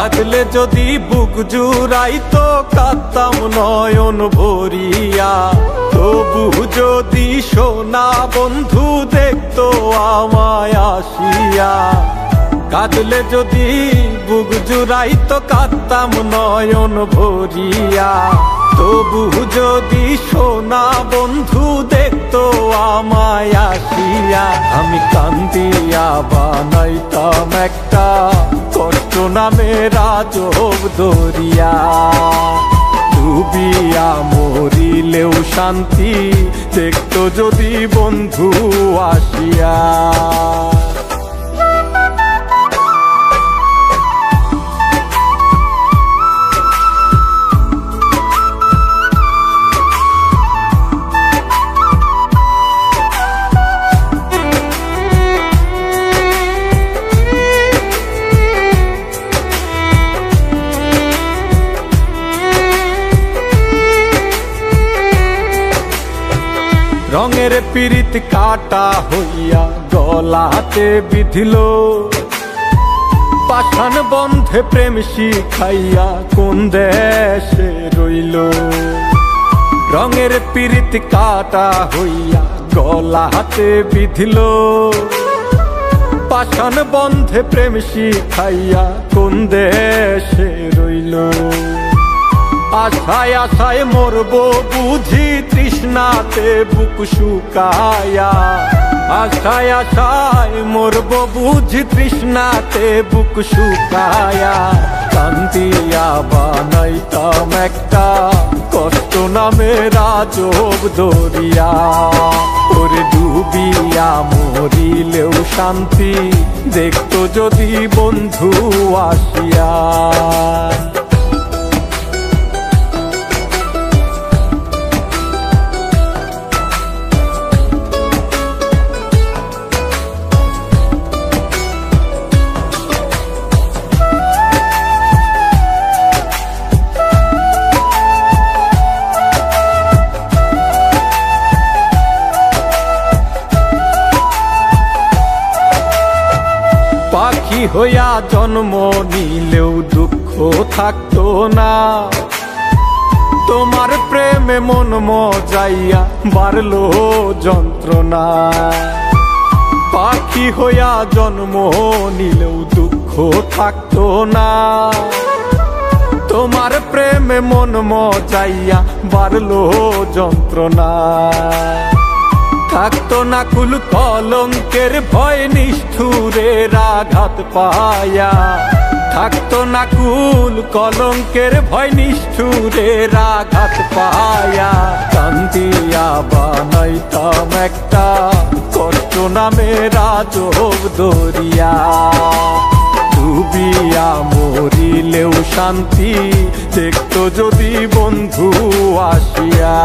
কাঁদলে যদি বুক জুড়াইতো কাঁদতাম নয়ন ভরিয়া, তবু যদি সোনা বন্ধু দেখতো আমায় আসিয়া। কাঁদলে যদি বুক জুড়াইতো কাঁদতাম নয়ন ভরিয়া, তবু যদি সোনা বন্ধু দেখতো আমায় আসিয়া। আমি কান্দিয়া বানাইতাম একটা কষ্ট নামের আজব দরিয়া, ডুবিয়া মরিলেও শান্তি দেখতো যদি বন্ধু আসিয়া। রঙের পীড়িত কাটা হইয়া গলাতে বিধিল, পাষাণ বন্ধে প্রেম শিখাইয়া কোন দেশে রইল। রঙের পীড়িত কাটা হইয়া গলাতে বিধিল, পাষাণ বন্ধে প্রেম শিখাইয়া কোন দেশে রইল। আশায় আশায় মরবো বুঝি তৃষ্ণাতে বুক শুকায়া, আশায় আশায় মরবো বুঝি তৃষ্ণাতে বুক শুকায়া। কান্দিয়া বানাইতাম একটা কষ্ট নামের আজব দরিয়া, ওরে ডুবিয়া মরিলেও শান্তি দেখতো যদি বন্ধু আসিয়া। পাখি হইয়া জন্ম নিলেও দুঃখ থাকতো না, তোমার প্রেমে মন মজাইয়া বাড়লো যন্ত্রণা। পাখি হইয়া জন্ম নিলেও দুঃখ থাকতো না, তোমার প্রেমে মন মজাইয়া বাড়লো যন্ত্রণা। থাকতো না কুল কলঙ্কের ভয় নিষ্ঠুরের আঘাত পায়া, থাকতো না কুল কলঙ্কের ভয় নিষ্ঠুরের আঘাত পায়া। কান্দিয়া বানাইতাম একটা কষ্ট নামের আজব দরিয়া, ডুবিয়া মরিলেও শান্তি দেখতো যদি বন্ধু আসিয়া।